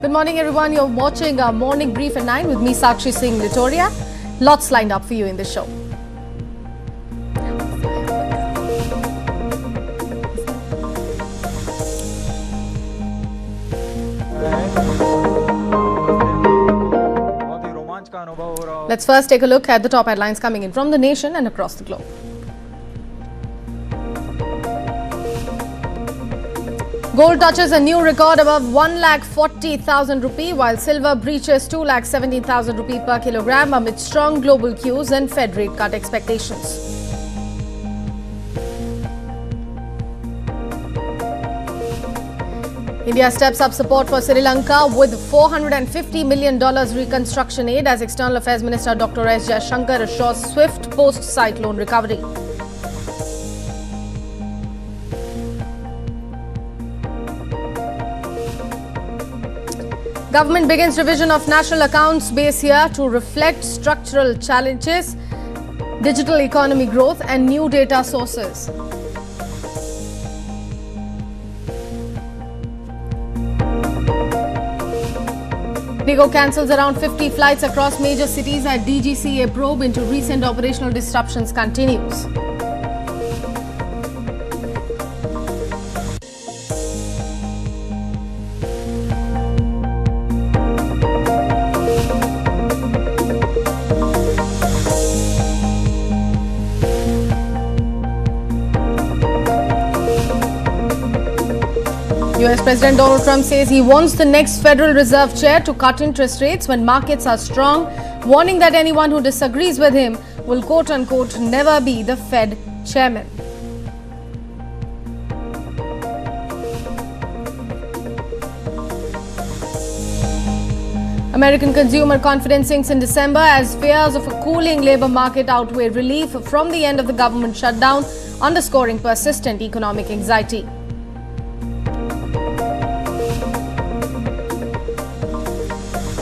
Good morning, everyone. You're watching our morning brief at 9 with me, Sakshi Singh Litoria. Lots lined up for you in this show. Let's first take a look at the top headlines coming in from the nation and across the globe. Gold touches a new record above 1,40,000 rupee, while silver breaches 2,17,000 rupee per kilogram amid strong global cues and Fed rate cut expectations. India steps up support for Sri Lanka with $450 million reconstruction aid as External Affairs Minister Dr. S. Jaishankar assures swift post-cyclone recovery. Government begins revision of national accounts base year to reflect structural challenges, digital economy growth and new data sources. Indigo cancels around 50 flights across major cities as DGCA probe into recent operational disruptions continues. US President Donald Trump says he wants the next Federal Reserve chair to cut interest rates when markets are strong, warning that anyone who disagrees with him will quote-unquote never be the Fed chairman. American consumer confidence sinks in December as fears of a cooling labor market outweigh relief from the end of the government shutdown, underscoring persistent economic anxiety.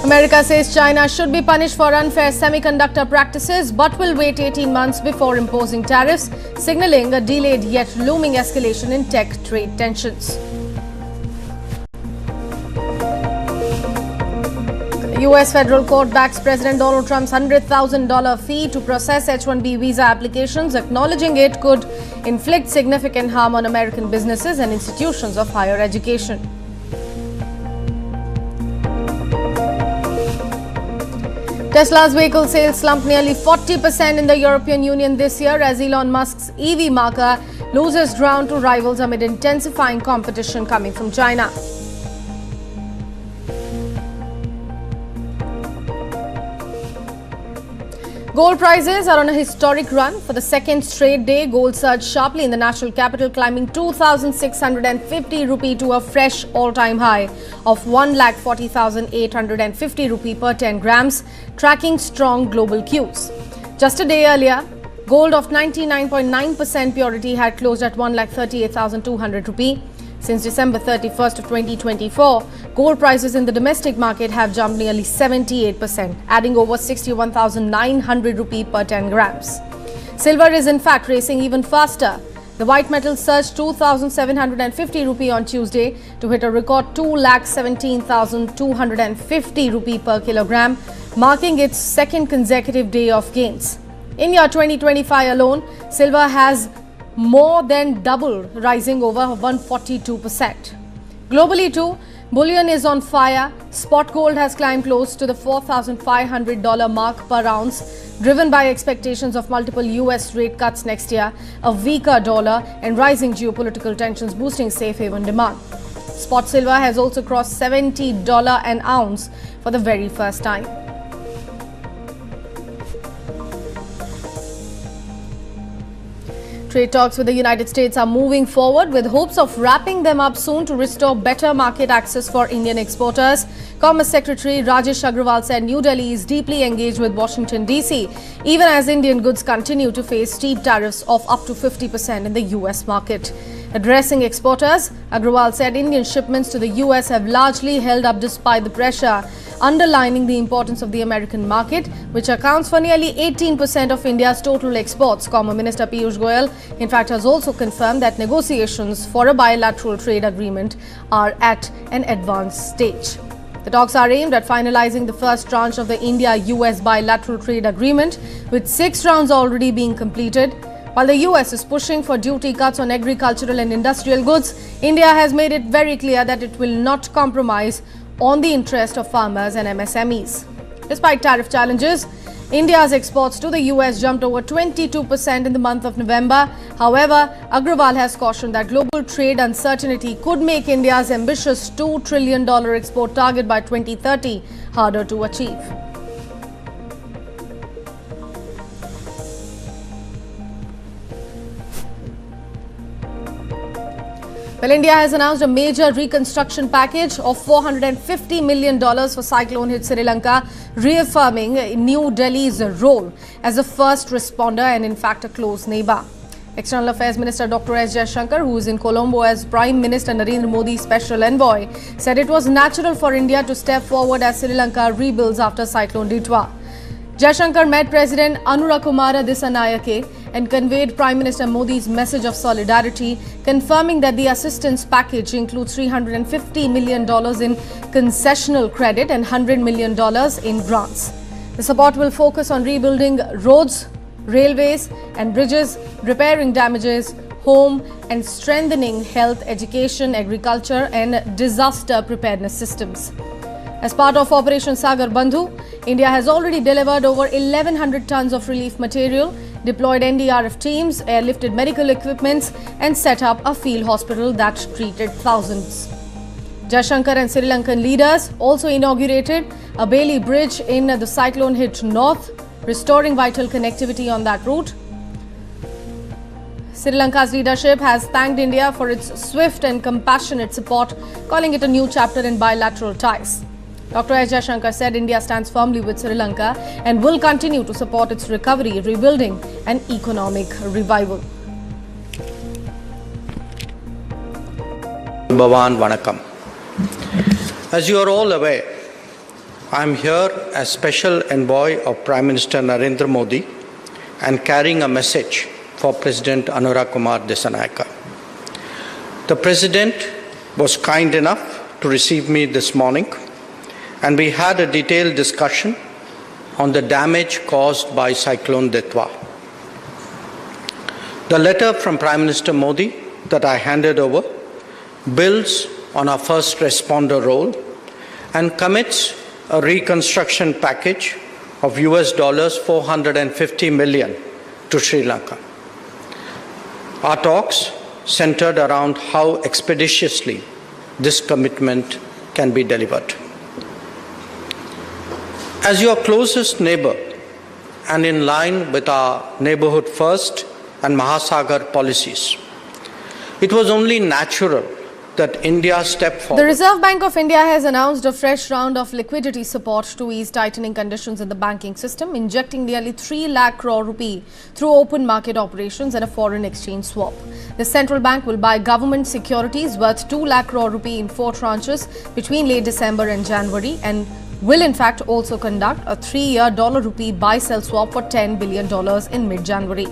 America says China should be punished for unfair semiconductor practices but will wait 18 months before imposing tariffs, signaling a delayed yet looming escalation in tech trade tensions. The US federal court backs President Donald Trump's $100,000 fee to process H-1B visa applications, acknowledging it could inflict significant harm on American businesses and institutions of higher education. Tesla's vehicle sales slumped nearly 40% in the European Union this year as Elon Musk's EV marker loses ground to rivals amid intensifying competition coming from China. Gold prices are on a historic run. For the second straight day, gold surged sharply in the national capital, climbing 2,650 rupee to a fresh all-time high of 1,40,850 rupee per 10 grams, tracking strong global cues. Just a day earlier, gold of 99.9% purity had closed at 1,38,200 rupee. Since December 31st of 2024, gold prices in the domestic market have jumped nearly 78%, adding over 61,900 rupee per 10 grams. Silver is in fact racing even faster. The white metal surged 2,750 rupee on Tuesday to hit a record 2,17,250 rupee per kilogram, marking its second consecutive day of gains. In year 2025 alone, silver has more than doubled, rising over 142%. Globally too, bullion is on fire. Spot gold has climbed close to the $4,500 mark per ounce, driven by expectations of multiple US rate cuts next year, a weaker dollar and rising geopolitical tensions boosting safe haven demand. Spot silver has also crossed $70 an ounce for the very first time. Trade talks with the United States are moving forward with hopes of wrapping them up soon to restore better market access for Indian exporters. Commerce Secretary Rajesh Agrawal said New Delhi is deeply engaged with Washington, D.C., even as Indian goods continue to face steep tariffs of up to 50% in the US market. Addressing exporters, Agrawal said Indian shipments to the US have largely held up despite the pressure, underlining the importance of the American market, which accounts for nearly 18% of India's total exports. Commerce Minister Piyush Goyal, in fact, has also confirmed that negotiations for a bilateral trade agreement are at an advanced stage. The talks are aimed at finalizing the first tranche of the India-US bilateral trade agreement, with 6 rounds already being completed. While the US is pushing for duty cuts on agricultural and industrial goods, India has made it very clear that it will not compromise on the interest of farmers and MSMEs. Despite tariff challenges, India's exports to the US jumped over 22% in the month of November. However, Agrawal has cautioned that global trade uncertainty could make India's ambitious $2 trillion export target by 2030 harder to achieve. Well, India has announced a major reconstruction package of $450 million for cyclone-hit Sri Lanka, reaffirming New Delhi's role as a first responder and, in fact, a close neighbor. External Affairs Minister Dr. S. Jaishankar, who is in Colombo as Prime Minister Narendra Modi's special envoy, said it was natural for India to step forward as Sri Lanka rebuilds after Cyclone Ditwa. Jaishankar met President Anurakumara Dissanayake and conveyed Prime Minister Modi's message of solidarity, confirming that the assistance package includes $350 million in concessional credit and $100 million in grants. The support will focus on rebuilding roads, railways and bridges, repairing damages, home and strengthening health, education, agriculture and disaster preparedness systems. As part of Operation Sagar Bandhu, India has already delivered over 1,100 tons of relief material, deployed NDRF teams, airlifted medical equipments and set up a field hospital that treated thousands. Jaishankar and Sri Lankan leaders also inaugurated a Bailey Bridge in the cyclone-hit north, restoring vital connectivity on that route. Sri Lanka's leadership has thanked India for its swift and compassionate support, calling it a new chapter in bilateral ties. Dr. S. Jaishankar said India stands firmly with Sri Lanka and will continue to support its recovery, rebuilding and economic revival. Bhavan Vanakkam. As you are all aware, I am here as Special Envoy of Prime Minister Narendra Modi and carrying a message for President Anurakumar Dissanayake. The President was kind enough to receive me this morning, and we had a detailed discussion on the damage caused by Cyclone Ditwa. The letter from Prime Minister Modi that I handed over builds on our first responder role and commits a reconstruction package of US $450 million to Sri Lanka. Our talks centered around how expeditiously this commitment can be delivered. As your closest neighbor and in line with our neighborhood first and Mahasagar policies, it was only natural that India stepped forward. The Reserve Bank of India has announced a fresh round of liquidity support to ease tightening conditions in the banking system, injecting nearly 3 lakh crore rupee through open market operations and a foreign exchange swap. The central bank will buy government securities worth 2 lakh crore rupee in 4 tranches between late December and January, and will in fact also conduct a 3-year dollar-rupee buy-sell swap for $10 billion in mid-January.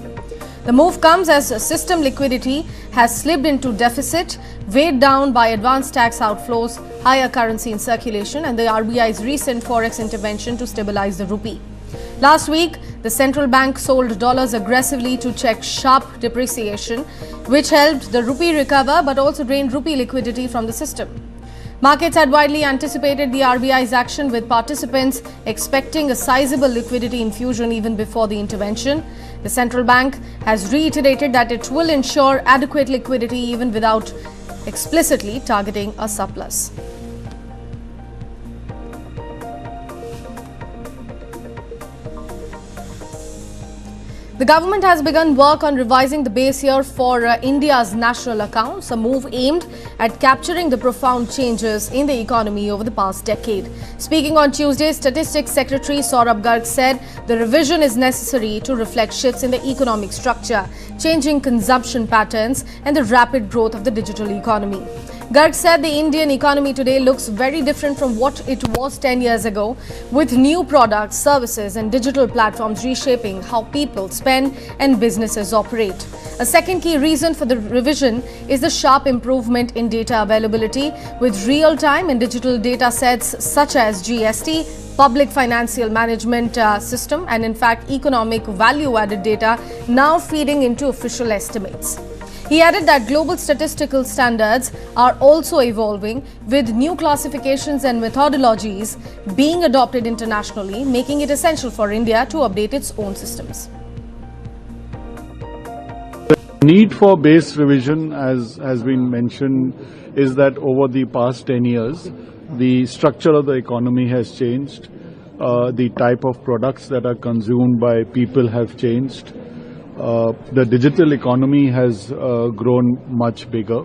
The move comes as system liquidity has slipped into deficit, weighed down by advanced tax outflows, higher currency in circulation and the RBI's recent forex intervention to stabilize the rupee. Last week, the central bank sold dollars aggressively to check sharp depreciation, which helped the rupee recover but also drained rupee liquidity from the system. Markets had widely anticipated the RBI's action, with participants expecting a sizable liquidity infusion even before the intervention. The central bank has reiterated that it will ensure adequate liquidity even without explicitly targeting a surplus. The government has begun work on revising the base year for India's national accounts, a move aimed at capturing the profound changes in the economy over the past decade. Speaking on Tuesday, Statistics Secretary Saurabh Garg said the revision is necessary to reflect shifts in the economic structure, changing consumption patterns and the rapid growth of the digital economy. Garg said the Indian economy today looks very different from what it was 10 years ago, with new products, services and digital platforms reshaping how people spend and businesses operate. A second key reason for the revision is the sharp improvement in data availability, with real-time and digital data sets such as GST, public financial management system and in fact economic value-added data now feeding into official estimates. He added that global statistical standards are also evolving, with new classifications and methodologies being adopted internationally, making it essential for India to update its own systems. The need for base revision, as has been mentioned, is that over the past 10 years, the structure of the economy has changed. The type of products that are consumed by people have changed. The digital economy has grown much bigger.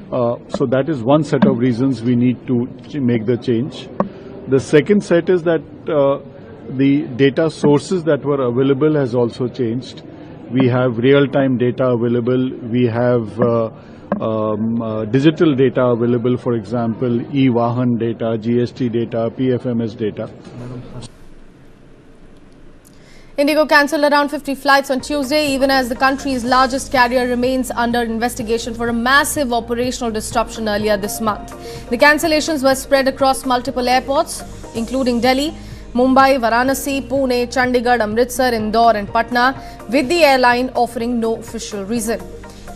So that is one set of reasons we need to make the change. The second set is that the data sources that were available has also changed. We have real-time data available. We have digital data available, for example, e-Vahan data, GST data, PFMS data. Indigo cancelled around 50 flights on Tuesday, even as the country's largest carrier remains under investigation for a massive operational disruption earlier this month. The cancellations were spread across multiple airports, including Delhi, Mumbai, Varanasi, Pune, Chandigarh, Amritsar, Indore and Patna, with the airline offering no official reason.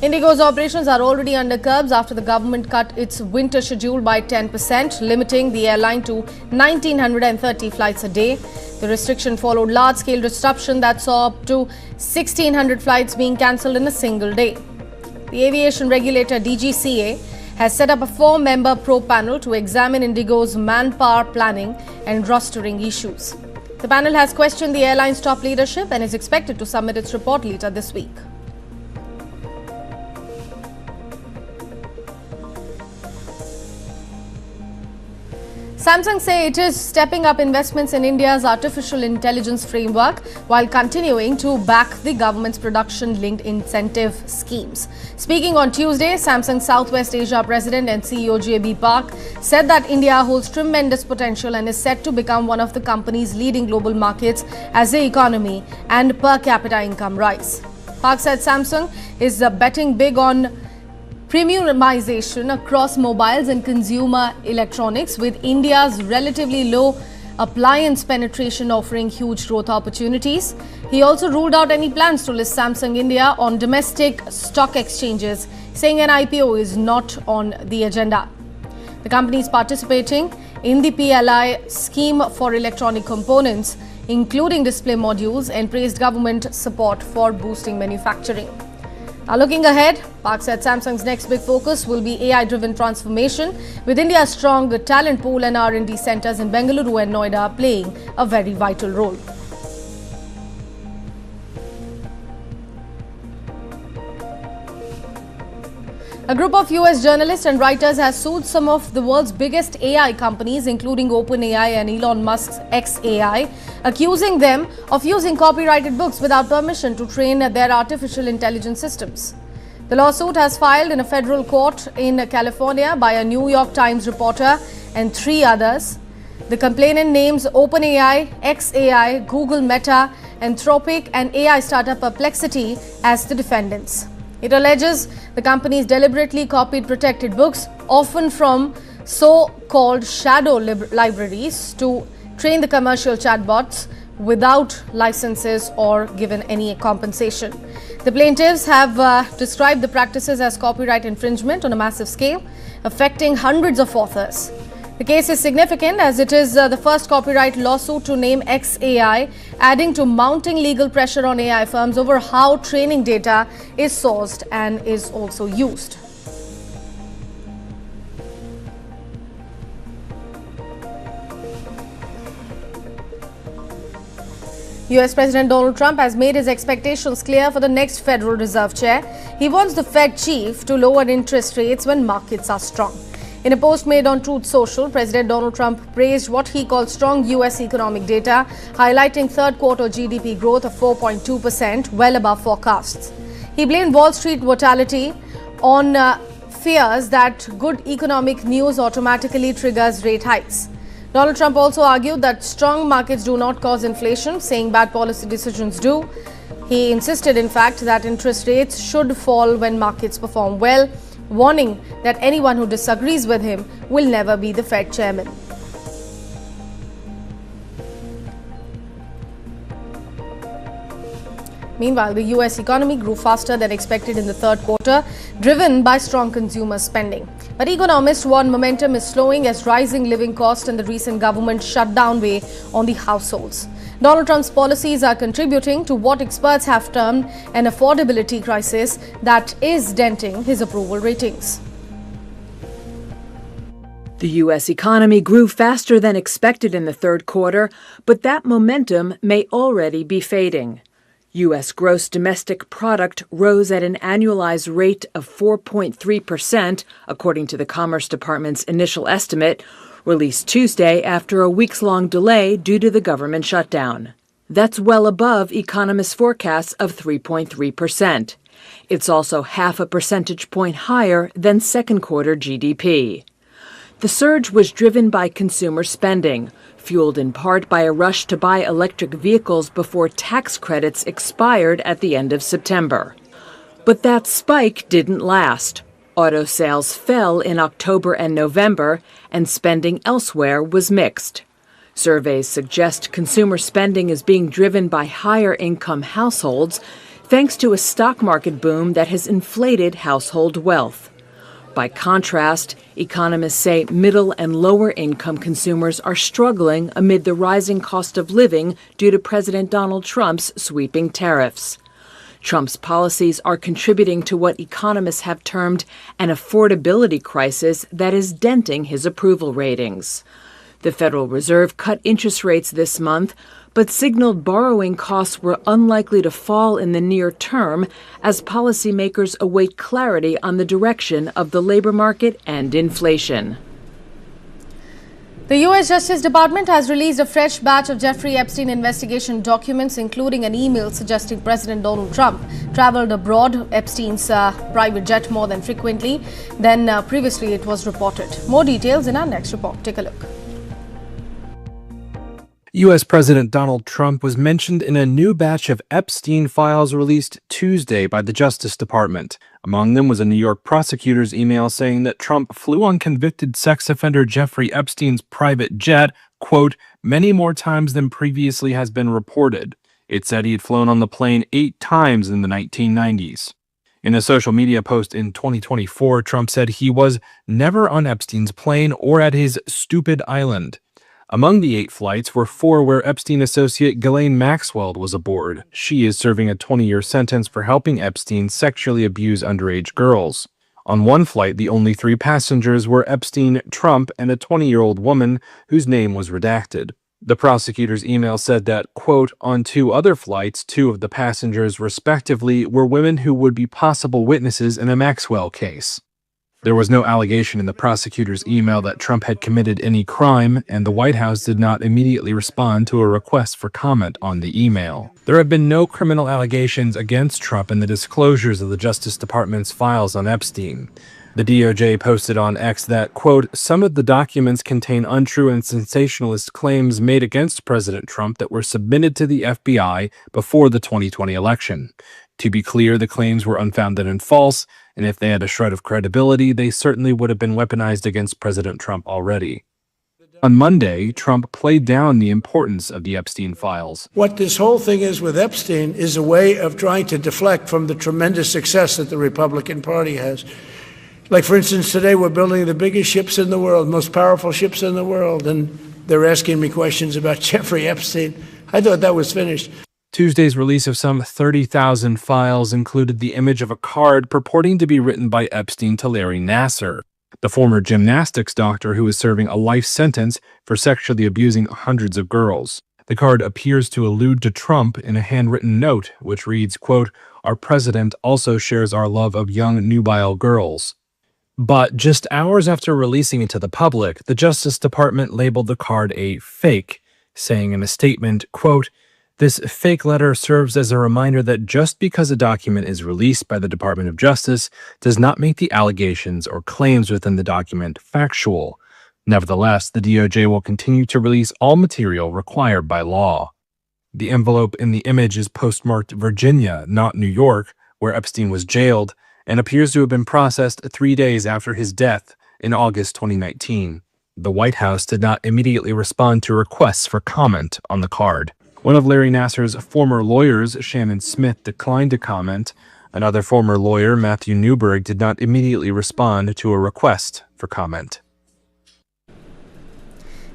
Indigo's operations are already under curbs after the government cut its winter schedule by 10%, limiting the airline to 1,930 flights a day. The restriction followed large-scale disruption that saw up to 1,600 flights being cancelled in a single day. The aviation regulator DGCA has set up a 4-member probe panel to examine Indigo's manpower planning and rostering issues. The panel has questioned the airline's top leadership and is expected to submit its report later this week. Samsung say it is stepping up investments in India's artificial intelligence framework while continuing to back the government's production-linked incentive schemes. Speaking on Tuesday, Samsung Southwest Asia President and CEO JB Park said that India holds tremendous potential and is set to become one of the company's leading global markets as the economy and per capita income rise. Park said Samsung is betting big on premiumization across mobiles and consumer electronics, with India's relatively low appliance penetration offering huge growth opportunities. He also ruled out any plans to list Samsung India on domestic stock exchanges, saying an IPO is not on the agenda. The company is participating in the PLI scheme for electronic components, including display modules, and praised government support for boosting manufacturing. Now looking ahead, Park said Samsung's next big focus will be AI-driven transformation, with India's strong talent pool and R&D centers in Bengaluru and Noida playing a very vital role. A group of US journalists and writers has sued some of the world's biggest AI companies, including OpenAI and Elon Musk's XAI, accusing them of using copyrighted books without permission to train their artificial intelligence systems. The lawsuit has filed in a federal court in California by a New York Times reporter and 3 others. The complainant names OpenAI, XAI, Google Meta, Anthropic and AI startup Perplexity as the defendants. It alleges the companies deliberately copied protected books, often from so-called shadow libraries, to train the commercial chatbots without licenses or given any compensation. The plaintiffs have described the practices as copyright infringement on a massive scale, affecting hundreds of authors. The case is significant as it is the first copyright lawsuit to name XAI, adding to mounting legal pressure on AI firms over how training data is sourced and is also used. US President Donald Trump has made his expectations clear for the next Federal Reserve chair. He wants the Fed chief to lower interest rates when markets are strong. In a post made on Truth Social, President Donald Trump praised what he called strong US economic data, highlighting third quarter GDP growth of 4.2%, well above forecasts. He blamed Wall Street volatility on fears that good economic news automatically triggers rate hikes. Donald Trump also argued that strong markets do not cause inflation, saying bad policy decisions do. He insisted, in fact, that interest rates should fall when markets perform well, warning that anyone who disagrees with him will never be the Fed chairman. Meanwhile, the US economy grew faster than expected in the third quarter, driven by strong consumer spending. But economists warn momentum is slowing as rising living costs and the recent government shutdown weigh on the households. Donald Trump's policies are contributing to what experts have termed an affordability crisis that is denting his approval ratings. The U.S. economy grew faster than expected in the third quarter, but that momentum may already be fading. U.S. gross domestic product rose at an annualized rate of 4.3%, according to the Commerce Department's initial estimate, released Tuesday after a weeks-long delay due to the government shutdown. That's well above economists' forecasts of 3.3%. It's also half a percentage point higher than second quarter GDP. The surge was driven by consumer spending, fueled in part by a rush to buy electric vehicles before tax credits expired at the end of September. But that spike didn't last. Auto sales fell in October and November, and spending elsewhere was mixed. Surveys suggest consumer spending is being driven by higher-income households, thanks to a stock market boom that has inflated household wealth. By contrast, economists say middle and lower-income consumers are struggling amid the rising cost of living due to President Donald Trump's sweeping tariffs. Trump's policies are contributing to what economists have termed an affordability crisis that is denting his approval ratings. The Federal Reserve cut interest rates this month, but signaled borrowing costs were unlikely to fall in the near term as policymakers await clarity on the direction of the labor market and inflation. The U.S. Justice Department has released a fresh batch of Jeffrey Epstein investigation documents, including an email suggesting President Donald Trump traveled abroad Epstein's private jet more than frequently than previously it was reported. More details in our next report. Take a look. U.S. President Donald Trump was mentioned in a new batch of Epstein files released Tuesday by the Justice Department. Among them was a New York prosecutor's email saying that Trump flew on convicted sex offender Jeffrey Epstein's private jet, quote, many more times than previously has been reported. It said he had flown on the plane 8 times in the 1990s. In a social media post in 2024, Trump said he was never on Epstein's plane or at his stupid island. Among the 8 flights were 4 where Epstein associate Ghislaine Maxwell was aboard. She is serving a 20-year sentence for helping Epstein sexually abuse underage girls. On one flight, the only 3 passengers were Epstein, Trump, and a 20-year-old woman whose name was redacted. The prosecutor's email said that, quote, on 2 other flights, 2 of the passengers, respectively, were women who would be possible witnesses in a Maxwell case. There was no allegation in the prosecutor's email that Trump had committed any crime, and the White House did not immediately respond to a request for comment on the email. There have been no criminal allegations against Trump in the disclosures of the Justice Department's files on Epstein. The DOJ posted on X that, quote, some of the documents contain untrue and sensationalist claims made against President Trump that were submitted to the FBI before the 2020 election. To be clear, the claims were unfounded and false, and if they had a shred of credibility, they certainly would have been weaponized against President Trump already. On Monday, Trump played down the importance of the Epstein files. What this whole thing is with Epstein is a way of trying to deflect from the tremendous success that the Republican Party has. Like, for instance, today we're building the biggest ships in the world, most powerful ships in the world, and they're asking me questions about Jeffrey Epstein. I thought that was finished. Tuesday's release of some 30,000 files included the image of a card purporting to be written by Epstein to Larry Nassar, the former gymnastics doctor who is serving a life sentence for sexually abusing hundreds of girls. The card appears to allude to Trump in a handwritten note, which reads, quote, our president also shares our love of young nubile girls. But just hours after releasing it to the public, the Justice Department labeled the card a fake, saying in a statement, quote, This fake letter serves as a reminder that just because a document is released by the Department of Justice does not make the allegations or claims within the document factual. Nevertheless, the DOJ will continue to release all material required by law. The envelope in the image is postmarked Virginia, not New York, where Epstein was jailed, and appears to have been processed 3 days after his death in August 2019. The White House did not immediately respond to requests for comment on the card. One of Larry Nassar's former lawyers, Shannon Smith, declined to comment. Another former lawyer, Matthew Newberg, did not immediately respond to a request for comment.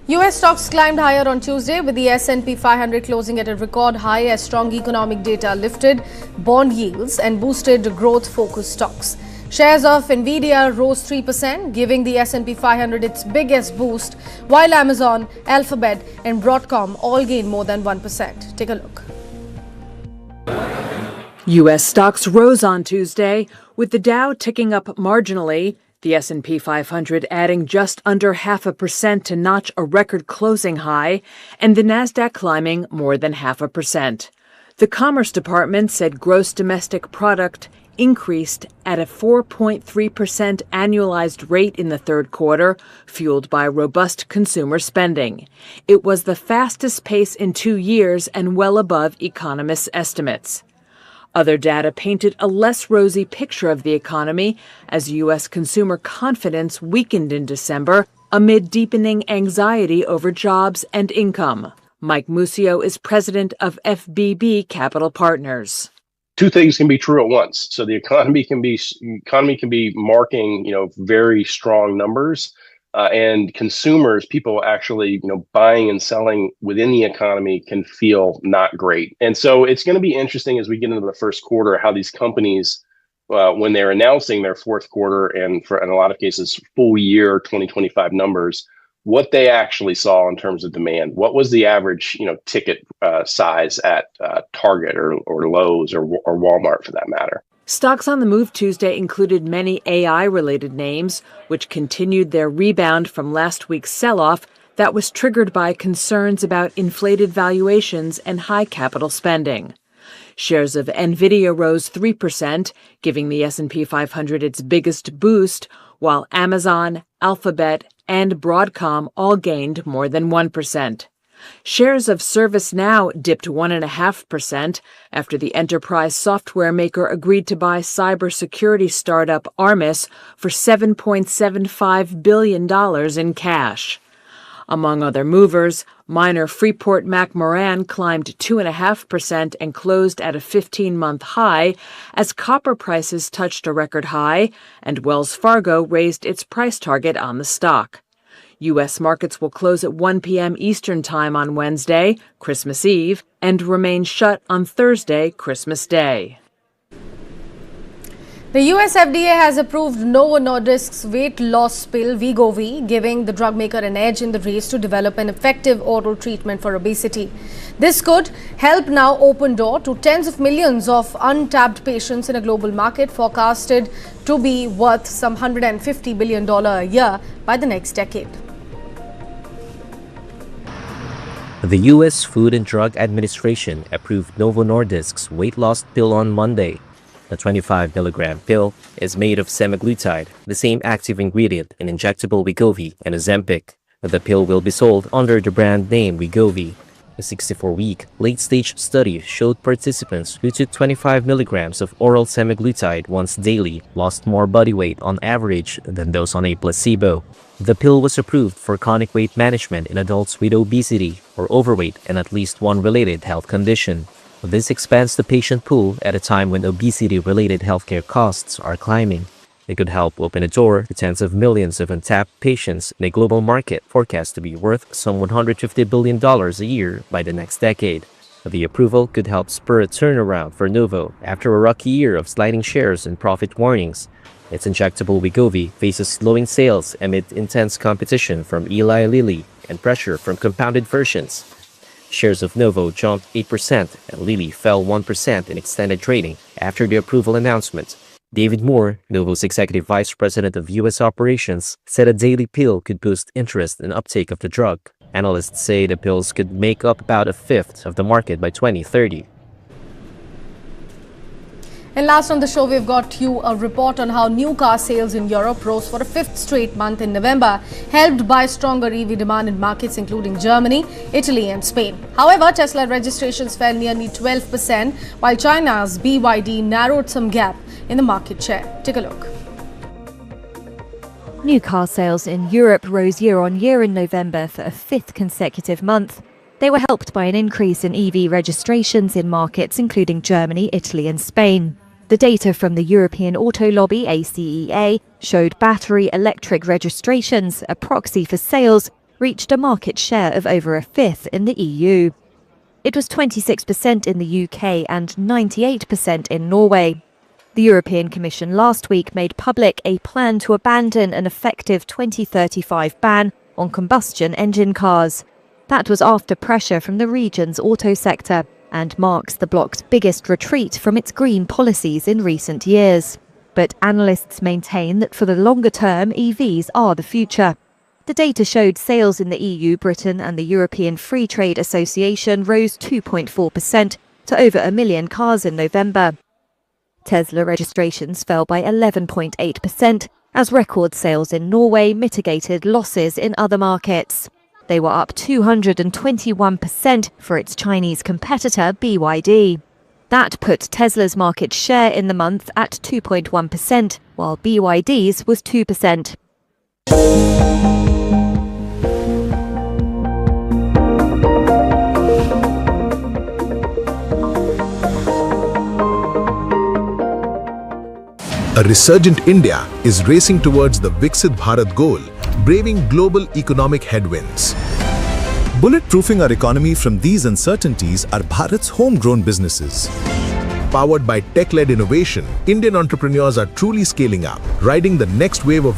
U.S. stocks climbed higher on Tuesday, with the S&P 500 closing at a record high as strong economic data lifted bond yields and boosted growth-focused stocks. Shares of Nvidia rose 3%, giving the S&P 500 its biggest boost, while Amazon, Alphabet and Broadcom all gained more than 1%. Take a look. U.S. stocks rose on Tuesday, with the Dow ticking up marginally, the S&P 500 adding just under 0.5% to notch a record closing high, and the Nasdaq climbing more than 0.5%. The Commerce Department said gross domestic product increased at a 4.3% annualized rate in the third quarter, fueled by robust consumer spending. It was the fastest pace in 2 years and well above economists' estimates. Other data painted a less rosy picture of the economy as U.S. consumer confidence weakened in December amid deepening anxiety over jobs and income. Mike Muscio is president of FBB Capital Partners. Two things can be true at once. So the economy can be marking, very strong numbers, and consumers, people actually, buying and selling within the economy can feel not great. And so it's going to be interesting as we get into the first quarter how these companies, when they're announcing their fourth quarter and in a lot of cases full year 2025 numbers, what they actually saw in terms of demand. What was the average, ticket size at Target or Lowe's or Walmart for that matter? Stocks on the move Tuesday included many AI-related names, which continued their rebound from last week's sell-off that was triggered by concerns about inflated valuations and high capital spending. Shares of Nvidia rose 3%, giving the S&P 500 its biggest boost, while Amazon, Alphabet, and Broadcom all gained more than 1%. Shares of ServiceNow dipped 1.5% after the enterprise software maker agreed to buy cybersecurity startup Armis for $7.75 billion in cash. Among other movers, miner Freeport-McMoRan climbed 2.5% and closed at a 15-month high as copper prices touched a record high, and Wells Fargo raised its price target on the stock. U.S. markets will close at 1 p.m. Eastern Time on Wednesday, Christmas Eve, and remain shut on Thursday, Christmas Day. The US FDA has approved Novo Nordisk's weight loss pill Wegovy, giving the drug maker an edge in the race to develop an effective oral treatment for obesity. This could help now open door to tens of millions of untapped patients in a global market forecasted to be worth some $150 billion a year by the next decade. The U.S. Food and Drug Administration approved Novo Nordisk's weight loss pill on Monday. The 25-milligram pill is made of semaglutide, the same active ingredient in injectable Wegovy and Ozempic. The pill will be sold under the brand name Wegovy. A 64-week late-stage study showed participants who took 25 milligrams of oral semaglutide once daily lost more body weight on average than those on a placebo. The pill was approved for chronic weight management in adults with obesity or overweight and at least one related health condition. This expands the patient pool at a time when obesity-related healthcare costs are climbing. It could help open a door to tens of millions of untapped patients in a global market forecast to be worth some $150 billion a year by the next decade. The approval could help spur a turnaround for Novo after a rocky year of sliding shares and profit warnings. Its injectable Wegovy faces slowing sales amid intense competition from Eli Lilly and pressure from compounded versions. Shares of Novo jumped 8% and Lilly fell 1% in extended trading after the approval announcement. David Moore, Novo's executive vice president of U.S. operations, said a daily pill could boost interest and uptake of the drug, Analysts say the pills could make up about a fifth of the market by 2030. And last on the show, we've got you a report on how new car sales in Europe rose for a fifth straight month in November, helped by stronger EV demand in markets including Germany, Italy and Spain. However, Tesla registrations fell nearly 12%, while China's BYD narrowed some gap in the market share. Take a look. New car sales in Europe rose year-on-year in November for a fifth consecutive month. They were helped by an increase in EV registrations in markets including Germany, Italy and Spain. The data from the European Auto Lobby, ACEA, showed battery electric registrations, a proxy for sales, reached a market share of over a fifth in the EU. It was 26% in the UK and 98% in Norway. The European Commission last week made public a plan to abandon an effective 2035 ban on combustion engine cars. That was after pressure from the region's auto sector and marks the bloc's biggest retreat from its green policies in recent years. But analysts maintain that for the longer term, EVs are the future. The data showed sales in the EU, Britain and the European Free Trade Association rose 2.4% to over 1 million cars in November. Tesla registrations fell by 11.8% as record sales in Norway mitigated losses in other markets. They were up 221% for its Chinese competitor BYD. That put Tesla's market share in the month at 2.1%, while BYD's was 2%. A resurgent India is racing towards the Viksit Bharat goal, braving global economic headwinds. Bulletproofing our economy from these uncertainties are Bharat's homegrown businesses. Powered by tech-led innovation, Indian entrepreneurs are truly scaling up, riding the next wave of